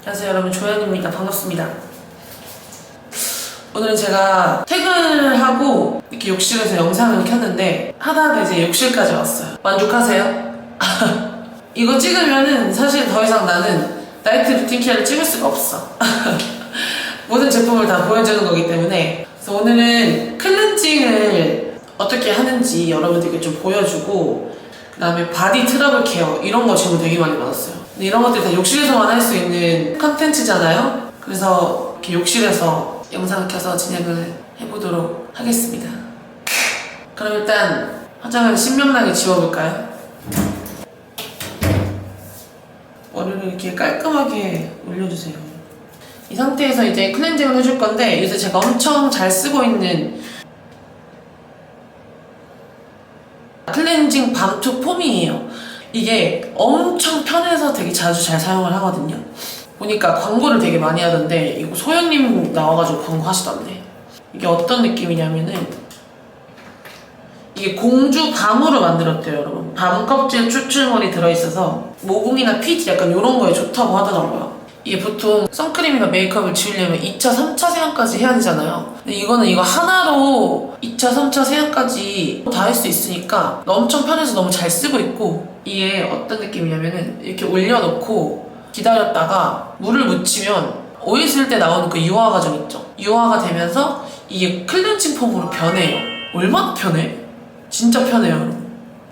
안녕하세요 여러분, 조연입니다. 반갑습니다. 오늘은 제가 퇴근을 하고 이렇게 욕실에서 영상을 켰는데 하다가 이제 욕실까지 왔어요. 만족하세요? 이거 찍으면은 사실 더 이상 나는 나이트 루틴 케어를 찍을 수가 없어. 모든 제품을 다 보여주는 거기 때문에. 그래서 오늘은 클렌징을 어떻게 하는지 여러분들께 좀 보여주고, 그 다음에 바디 트러블 케어 이런 거 질문 되게 많이 받았어요. 근데 이런 것들 다 욕실에서만 할 수 있는 컨텐츠잖아요. 그래서 이렇게 욕실에서 영상을 켜서 진행을 해보도록 하겠습니다. 그럼 일단 화장을 신명나게 지워볼까요? 머리를 이렇게 깔끔하게 올려주세요. 이 상태에서 이제 클렌징을 해줄 건데, 요새 제가 엄청 잘 쓰고 있는 클렌징 밤투 폼이에요. 이게 엄청 편해서 되게 자주 잘 사용을 하거든요. 보니까 광고를 되게 많이 하던데, 이거 소연님 나와가지고 광고 하시던데, 이게 어떤 느낌이냐면은 이게 공주 밤으로 만들었대요. 여러분, 밤 껍질 추출물이 들어있어서 모공이나 피지 약간 이런 거에 좋다고 하더라고요. 이게 보통 선크림이나 메이크업을 지우려면 2차, 3차 세안까지 해야 되잖아요. 근데 이거는 이거 하나로 2차, 3차 세안까지 다 할 수 있으니까 엄청 편해서 너무 잘 쓰고 있고, 이게 어떤 느낌이냐면은 이렇게 올려놓고 기다렸다가 물을 묻히면 오일 쓸 때 나오는 그 유화 과정 있죠? 유화가 되면서 이게 클렌징 폼으로 변해요. 얼마나 편해? 진짜 편해요, 여러분.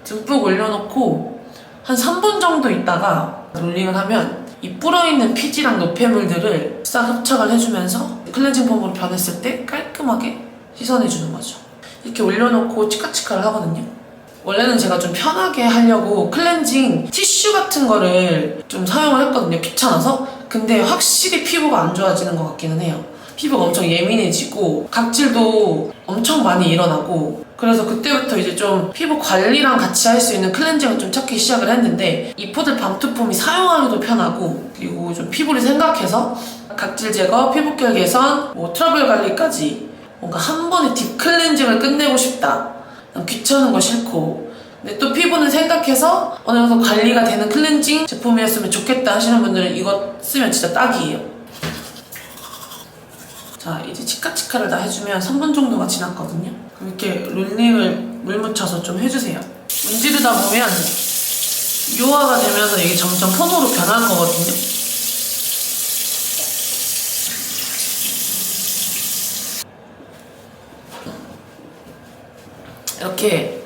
듬뿍 올려놓고 한 3분 정도 있다가 롤링을 하면 이 불어있는 피지랑 노폐물들을 싹 흡착을 해주면서 클렌징 폼으로 변했을 때 깔끔하게 씻어내주는 거죠. 이렇게 올려놓고 치카치카를 하거든요. 원래는 제가 좀 편하게 하려고 클렌징 티슈 같은 거를 좀 사용을 했거든요. 귀찮아서. 근데 확실히 피부가 안 좋아지는 것 같기는 해요. 피부가 엄청 예민해지고 각질도 엄청 많이 일어나고, 그래서 그때부터 이제 좀 피부 관리랑 같이 할 수 있는 클렌징을 좀 찾기 시작을 했는데, 이 포들 밤투폼이 사용하기도 편하고, 그리고 좀 피부를 생각해서 각질 제거, 피부결 개선, 뭐 트러블 관리까지 뭔가 한 번에 딥 클렌징을 끝내고 싶다, 귀찮은 거 싫고, 근데 또 피부는 생각해서 어느 정도 관리가 되는 클렌징 제품이었으면 좋겠다 하시는 분들은 이거 쓰면 진짜 딱이에요. 자, 이제 치카치카를 다 해주면 3분 정도가 지났거든요. 그럼 이렇게 롤링을 물 묻혀서 좀 해주세요. 문지르다 보면 유화가 되면서 이게 점점 폼으로 변할 거거든요. 이렇게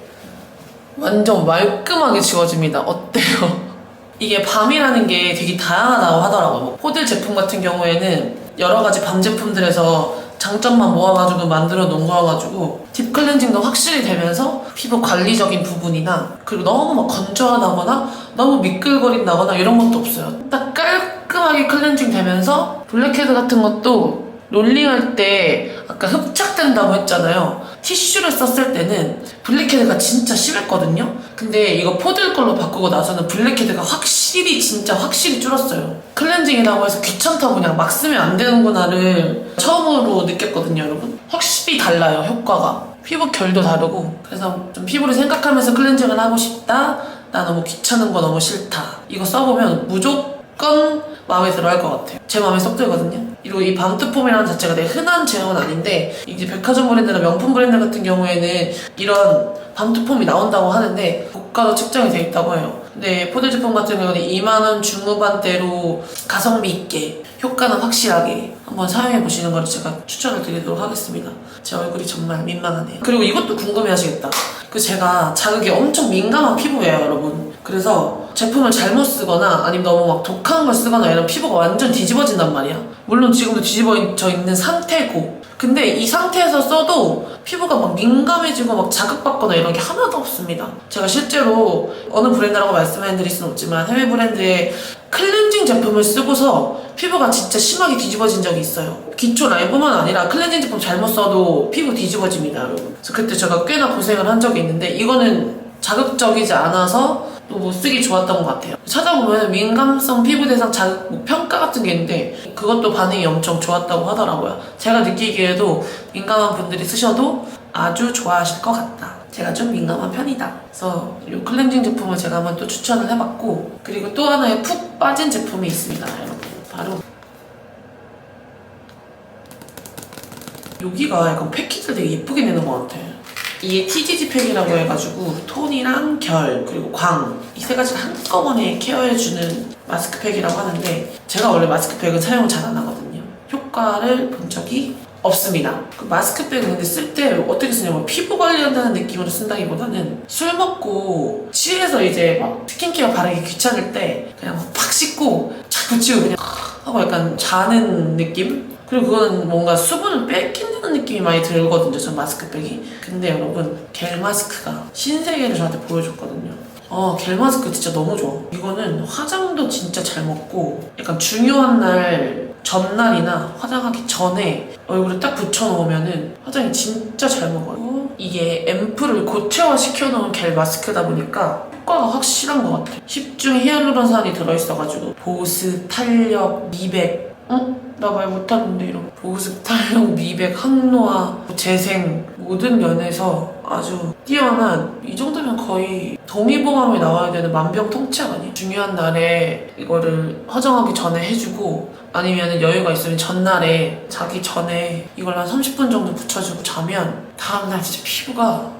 완전 말끔하게 지워집니다. 어때요? 이게 밤이라는 게 되게 다양하다고 하더라고요. 뭐 포들 제품 같은 경우에는 여러 가지 밤 제품들에서 장점만 모아가지고 만들어 놓은 거여가지고 딥 클렌징도 확실히 되면서 피부 관리적인 부분이나, 그리고 너무 막 건조하다거나 너무 미끌거린다거나 이런 것도 없어요. 딱 깔끔하게 클렌징 되면서 블랙헤드 같은 것도 롤링할 때 아까 흡착된다고 했잖아요. 티슈를 썼을 때는 블랙헤드가 진짜 심했거든요. 근데 이거 포들 걸로 바꾸고 나서는 블랙헤드가 진짜 확실히 줄었어요. 클렌징이라고 해서 귀찮다고 그냥 막 쓰면 안 되는구나를 처음으로 느꼈거든요, 여러분. 확실히 달라요, 효과가. 피부 결도 다르고. 그래서 좀 피부를 생각하면서 클렌징을 하고 싶다, 나 너무 귀찮은 거 너무 싫다, 이거 써보면 무조건 마음에 들어 할 것 같아요. 제 마음에 쏙 들거든요. 그리고 이 밤투폼이라는 자체가 되게 흔한 제형은 아닌데, 이제 백화점 브랜드나 명품 브랜드 같은 경우에는 이런 밤투폼이 나온다고 하는데 고가로 측정이 돼 있다고 해요. 근데 포들 제품 같은 경우는 2만원 중후반대로 가성비 있게, 효과는 확실하게 한번 사용해 보시는 걸 제가 추천을 드리도록 하겠습니다. 제 얼굴이 정말 민망하네요. 그리고 이것도 궁금해 하시겠다. 제가 자극에 엄청 민감한 피부예요, 여러분. 그래서 제품을 잘못 쓰거나 아니면 너무 막 독한 걸 쓰거나 이런 피부가 완전 뒤집어진단 말이야. 물론 지금도 뒤집어져 있는 상태고, 근데 이 상태에서 써도 피부가 막 민감해지고 막 자극받거나 이런 게 하나도 없습니다. 제가 실제로 어느 브랜드라고 말씀해드릴 수는 없지만 해외 브랜드의 클렌징 제품을 쓰고서 피부가 진짜 심하게 뒤집어진 적이 있어요. 기초 라인뿐만 아니라 클렌징 제품 잘못 써도 피부 뒤집어집니다, 여러분. 그래서 그때 제가 꽤나 고생을 한 적이 있는데, 이거는 자극적이지 않아서 또 못 쓰기 좋았던 것 같아요. 찾아보면 민감성 피부 대상 자극 평가 같은 게 있는데 그것도 반응이 엄청 좋았다고 하더라고요. 제가 느끼기에도 민감한 분들이 쓰셔도 아주 좋아하실 것 같다. 제가 좀 민감한 편이다. 그래서 이 클렌징 제품을 제가 한번 또 추천을 해봤고, 그리고 또 하나의 푹 빠진 제품이 있습니다, 여러분. 바로 여기가 약간 패키지를 되게 예쁘게 내는 것 같아. 이게 TGG 팩이라고 해가지고 톤이랑 결 그리고 광 이 세 가지를 한꺼번에 케어해주는 마스크팩이라고 하는데 제가 원래 마스크팩은 사용을 잘 안 하거든요. 효과를 본 적이 없습니다. 그 마스크팩은 근데 쓸 때 어떻게 쓰냐면 피부 관리한다는 느낌으로 쓴다기보다는 술 먹고 취해서 이제 막 스킨케어 바르기 귀찮을 때 그냥 팍 씻고 착 붙이고 그냥 하고 약간 자는 느낌? 그리고 그거는 뭔가 수분을 뺏긴다는 느낌이 많이 들거든요, 전 마스크팩이. 근데 여러분, 겔 마스크가 신세계를 저한테 보여줬거든요. 겔 마스크 진짜 너무 좋아. 이거는 화장도 진짜 잘 먹고 약간 중요한 날 전날이나 화장하기 전에 얼굴에 딱 붙여놓으면은 화장이 진짜 잘 먹어요. 이게 앰플을 고체화 시켜놓은 겔 마스크다 보니까 효과가 확실한 것 같아. 10중 히알루론산이 들어있어가지고 보습, 탄력, 미백 나 말 못하는데 이런 보습, 탄력, 미백, 항노화, 재생 모든 면에서 아주 뛰어난 이 정도면 거의 동의보감에 나와야 되는 만병통치약 아니야? 중요한 날에 이거를 화장하기 전에 해주고 아니면 여유가 있으면 전날에 자기 전에 이걸 한 30분 정도 붙여주고 자면 다음날 진짜 피부가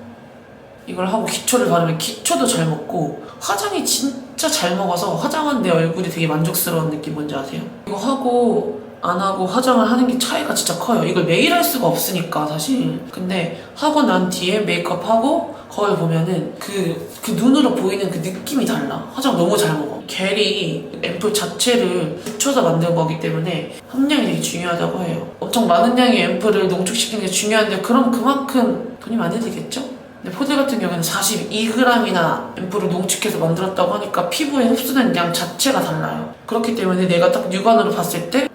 이걸 하고 기초를 바르면 기초도 잘 먹고 화장이 진짜 잘 먹어서 화장한 내 얼굴이 되게 만족스러운 느낌 뭔지 아세요? 이거 하고 안 하고 화장을 하는 게 차이가 진짜 커요. 이걸 매일 할 수가 없으니까 사실. 근데 하고 난 뒤에 메이크업하고 거울 보면은 그 눈으로 보이는 그 느낌이 달라. 화장 너무 잘 먹어. 겔이 앰플 자체를 붙여서 만든 거기 때문에 함량이 되게 중요하다고 해요. 엄청 많은 양의 앰플을 농축시키는 게 중요한데 그럼 그만큼 돈이 많이 들겠죠? 근데 포드 같은 경우에는 42g이나 앰플을 농축해서 만들었다고 하니까 피부에 흡수된 양 자체가 달라요. 그렇기 때문에 내가 딱 육안으로 봤을 때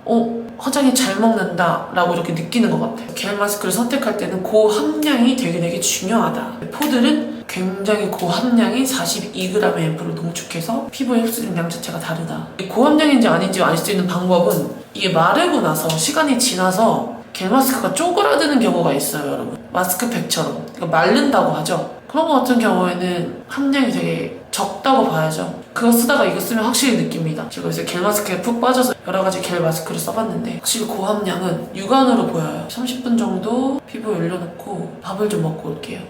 화장이 잘 먹는다 라고 이렇게 느끼는 것 같아요. 겔 마스크를 선택할 때는 고함량이 되게 중요하다. 포드는 굉장히 고함량인 42g의 앰플을 농축해서 피부에 흡수된 양 자체가 다르다. 고함량인지 아닌지 알 수 있는 방법은 이게 마르고 나서 시간이 지나서 겔 마스크가 쪼그라드는 경우가 있어요, 여러분. 마스크팩처럼. 그러니까 마른다고 하죠. 그런 거 같은 경우에는 함량이 되게 적다고 봐야죠. 그거 쓰다가 이거 쓰면 확실히 느낍니다. 제가 요새 겔 마스크에 푹 빠져서 여러 가지 겔 마스크를 써봤는데 확실히 고함량은 육안으로 보여요. 30분 정도 피부에 올려놓고 밥을 좀 먹고 올게요.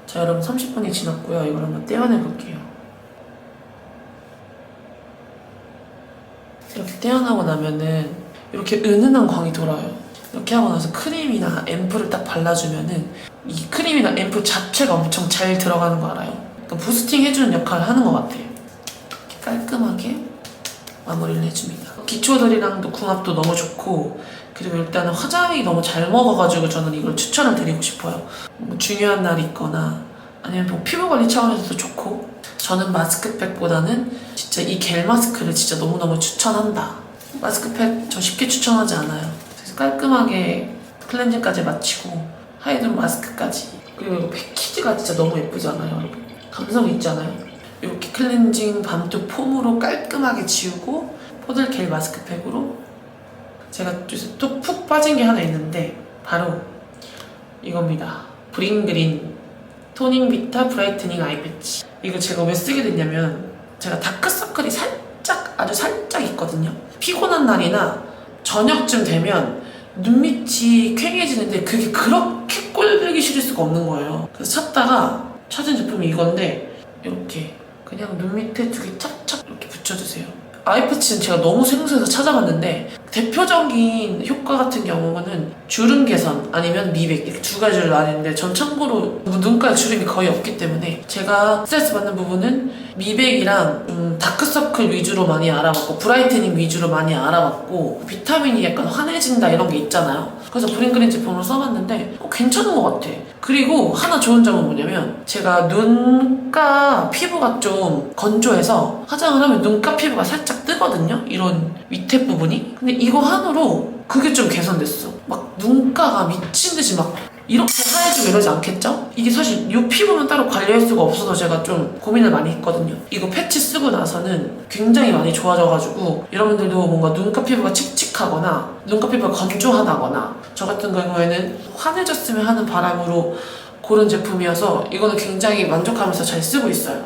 자, 여러분 30분이 지났고요. 이걸 한번 떼어내볼게요. 이렇게 떼어나고 나면은 이렇게 은은한 광이 돌아요. 이렇게 하고 나서 크림이나 앰플을 딱 발라주면은 이 크림이나 앰플 자체가 엄청 잘 들어가는 거 알아요? 그러니까 부스팅 해주는 역할을 하는 것 같아요. 이렇게 깔끔하게 마무리를 해줍니다. 기초들이랑도 궁합도 너무 좋고 그리고 일단은 화장이 너무 잘 먹어가지고 저는 이걸 추천을 드리고 싶어요. 뭐 중요한 날이 있거나 아니면 뭐 피부 관리 차원에서도 좋고 저는 마스크팩보다는 진짜 이 겔 마스크를 진짜 너무너무 추천한다. 마스크팩 저 쉽게 추천하지 않아요. 그래서 깔끔하게 클렌징까지 마치고 하이드로 마스크까지 그리고 이거 패키지가 진짜 너무 예쁘잖아요. 여러분. 감성 있잖아요. 이렇게 클렌징 밤투 폼으로 깔끔하게 지우고 포들 겔 마스크팩으로 제가 요새 또 푹 빠진 게 하나 있는데 바로 이겁니다. 브링그린 토닝 비타 브라이트닝 아이 패치. 이거 제가 왜 쓰게 됐냐면 제가 다크서클이 아주 살짝 있거든요. 피곤한 날이나 저녁쯤 되면 눈밑이 퀭해지는데 그게 그렇게 꼴보기 싫을 수가 없는 거예요. 그래서 찾은 제품이 이건데 이렇게 그냥 눈밑에 두 개 착착 이렇게 붙여주세요. 아이패치는 제가 너무 생소해서 찾아봤는데 대표적인 효과 같은 경우는 주름 개선 아니면 미백 이렇게 두 가지를 나뉘는데 전 참고로 눈가에 주름이 거의 없기 때문에 제가 스트레스 받는 부분은 미백이랑 다크서클 위주로 많이 알아봤고 브라이트닝 위주로 많이 알아봤고 비타민이 약간 환해진다 이런 게 있잖아요. 그래서 브링그린 제품을 써봤는데 괜찮은 것 같아. 그리고 하나 좋은 점은 뭐냐면 제가 눈가 피부가 좀 건조해서 화장을 하면 눈가 피부가 살짝 뜨거든요. 이런 밑에 부분이. 근데 이거 하나로 그게 좀 개선됐어. 막 눈가가 미친듯이 막 이렇게 하얘지고 이러지 않겠죠? 이게 사실 이 피부만 따로 관리할 수가 없어서 제가 좀 고민을 많이 했거든요. 이거 패치 쓰고 나서는 굉장히 많이 좋아져가지고 여러분들도 뭔가 눈가 피부가 칙칙하거나 눈가 피부가 건조하다거나 저 같은 경우에는 환해졌으면 하는 바람으로 고른 제품이어서 이거는 굉장히 만족하면서 잘 쓰고 있어요.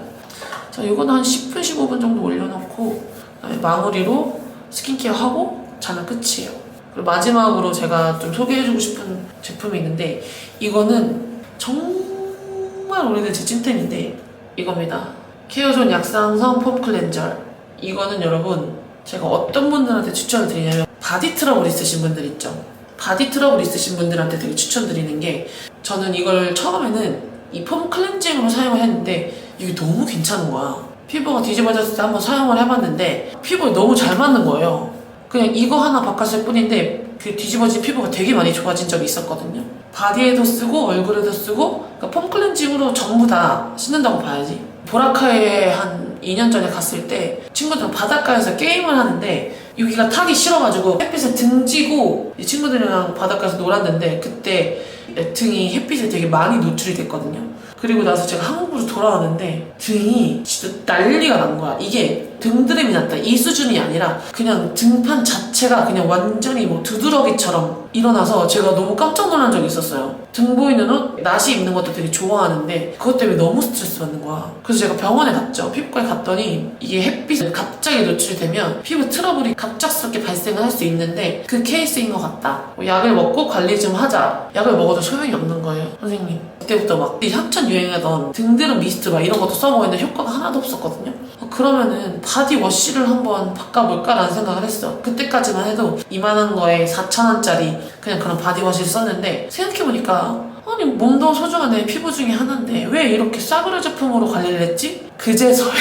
자, 이거는 한 10분, 15분 정도 올려놓고 그다음에 마무리로 스킨케어 하고 자면 끝이에요. 그리고 마지막으로 제가 좀 소개해주고 싶은 제품이 있는데 이거는 정말 오래된 제 찐템인데 이겁니다. 케어존 약산성 폼 클렌저. 이거는 여러분 제가 어떤 분들한테 추천을 드리냐면 바디 트러블 있으신 분들 있죠. 바디 트러블 있으신 분들한테 되게 추천드리는 게 저는 이걸 처음에는 이 폼 클렌징으로 사용을 했는데 이게 너무 괜찮은 거야. 피부가 뒤집어졌을 때 한번 사용을 해봤는데 피부에 너무 잘 맞는 거예요. 그냥 이거 하나 바꿨을 뿐인데 그 뒤집어진 피부가 되게 많이 좋아진 적이 있었거든요. 바디에도 쓰고 얼굴에도 쓰고 그러니까 폼 클렌징으로 전부 다 씻는다고 봐야지. 보라카이에 한 2년 전에 갔을 때 친구들은 바닷가에서 게임을 하는데 여기가 타기 싫어가지고 햇빛에 등지고 이 친구들이랑 바닷가에서 놀았는데 그때 내 등이 햇빛에 되게 많이 노출이 됐거든요. 그리고 나서 제가 한국으로 돌아왔는데 등이 진짜 난리가 난 거야. 이게 등드름이 났다 이 수준이 아니라 그냥 등판 자체가 그냥 완전히 뭐 두드러기처럼 일어나서 제가 너무 깜짝 놀란 적이 있었어요. 등 보이는 옷, 나시 입는 것도 되게 좋아하는데 그것 때문에 너무 스트레스 받는 거야. 그래서 제가 병원에 갔죠. 피부과에 갔더니 이게 햇빛에 갑자기 노출이 되면 피부 트러블이 갑작스럽게 발생을 할 수 있는데 그 케이스인 것 같다. 약을 먹고 관리 좀 하자. 약을 먹어도 소용이 없는 거예요. 선생님 그때부터 막 한참 유행하던 등드름 미스트 막 이런 것도 써먹었는데 효과가 하나도 없었거든요. 그러면은 바디워시를 한번 바꿔볼까라는 생각을 했어. 그때까지만 해도 이만한 거에 4,000원짜리 그냥 그런 바디워시를 썼는데 생각해보니까 아니 몸도 소중한 내 피부 중에 하나인데 왜 이렇게 싸구려 제품으로 관리를 했지? 그제서야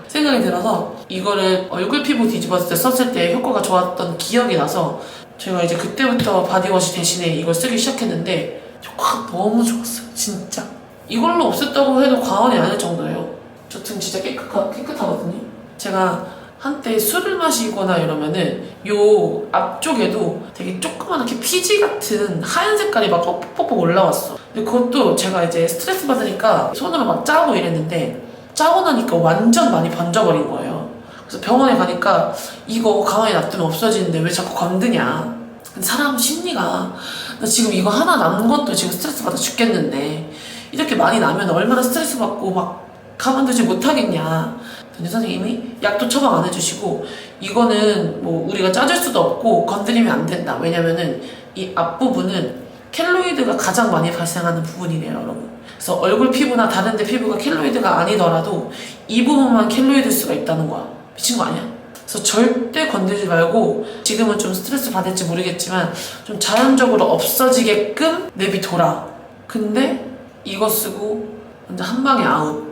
생각이 들어서 이거를 얼굴 피부 뒤집었을 때 썼을 때 효과가 좋았던 기억이 나서 제가 이제 그때부터 바디워시 대신에 이걸 쓰기 시작했는데 효과가 너무 좋았어요. 진짜 이걸로 없앴다고 해도 과언이 아닐 정도예요. 저 등 진짜 깨끗하거든요. 제가 한때 술을 마시거나 이러면은 요 앞쪽에도 되게 조그맣게 피지 같은 하얀 색깔이 막 뻑뻑뻑 올라왔어. 근데 그것도 제가 이제 스트레스 받으니까 손으로 막 짜고 이랬는데 짜고 나니까 완전 많이 번져버린 거예요. 그래서 병원에 가니까 이거 가만히 놔두면 없어지는데 왜 자꾸 건드냐. 근데 사람 심리가 나 지금 이거 하나 남은 것도 지금 스트레스 받아 죽겠는데 이렇게 많이 나면 얼마나 스트레스 받고 막 가만두지 못하겠냐. 근데 선생님이 약도 처방 안 해주시고 이거는 뭐 우리가 짜줄 수도 없고 건드리면 안 된다. 왜냐면은 이 앞부분은 켈로이드가 가장 많이 발생하는 부분이래요, 여러분. 그래서 얼굴 피부나 다른 데 피부가 켈로이드가 아니더라도 이 부분만 켈로이드일 수가 있다는 거야. 미친 거 아니야? 그래서 절대 건드리지 말고 지금은 좀 스트레스 받을지 모르겠지만 좀 자연적으로 없어지게끔 내비둬라. 근데 이거 쓰고 완전 한 방에 아웃.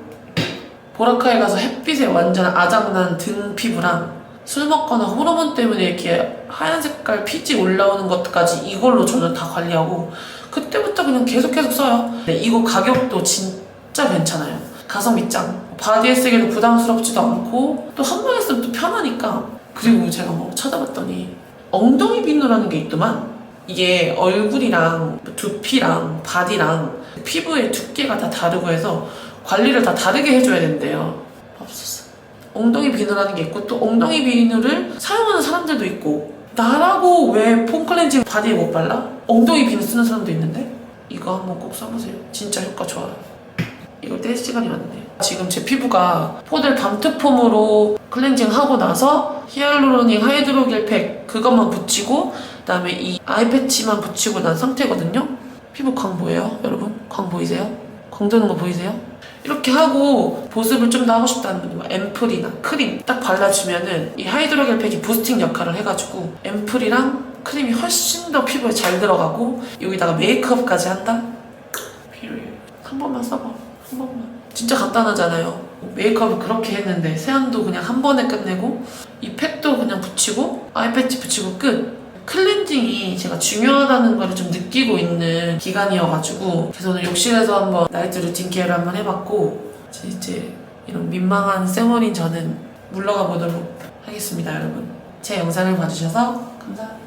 보라카이 가서 햇빛에 완전 아작난 등 피부랑 술 먹거나 호르몬 때문에 이렇게 하얀 색깔 피지 올라오는 것까지 이걸로 저는 다 관리하고 그때부터 그냥 계속 써요. 근데 이거 가격도 진짜 괜찮아요. 가성비 짱. 바디에 쓰기도 부담스럽지도 않고 또 한 번에 쓰면 또 편하니까. 그리고 제가 뭐 찾아봤더니 엉덩이 비누라는 게 있더만. 이게 얼굴이랑 두피랑 바디랑 피부의 두께가 다 다르고 해서 관리를 다 다르게 해줘야 된대요. 없었어. 엉덩이 비누라는 게 있고 또 엉덩이 비누를 사용하는 사람들도 있고 나라고 왜 폼 클렌징 바디에 못 발라? 엉덩이 비누 쓰는 사람도 있는데 이거 한번 꼭 써보세요. 진짜 효과 좋아요. 이걸 뗄 시간이 왔네요. 지금 제 피부가 포델 밤트폼으로 클렌징 하고 나서 히알루로닉 하이드로겔 팩 그것만 붙이고 그다음에 이 아이패치만 붙이고 난 상태거든요. 피부 광 보여요? 여러분? 광 보이세요? 광 도는 거 보이세요? 이렇게 하고 보습을 좀 더 하고 싶다는 분이 앰플이나 크림 딱 발라주면은 이 하이드로겔 팩이 부스팅 역할을 해가지고 앰플이랑 크림이 훨씬 더 피부에 잘 들어가고 여기다가 메이크업까지 한다? 필요해요. 한 번만 써봐. 한 번만. 진짜 간단하잖아요. 메이크업을 그렇게 했는데 세안도 그냥 한 번에 끝내고 이 팩도 그냥 붙이고 아이패치 붙이고 끝. 클렌징이 제가 중요하다는 걸 좀 느끼고 있는 기간이어가지고 그래서 오늘 욕실에서 한번 나이트 루틴 케어를 한번 해봤고 이제 이런 민망한 쌩얼인 저는 물러가 보도록 하겠습니다. 여러분 제 영상을 봐주셔서 감사합니다.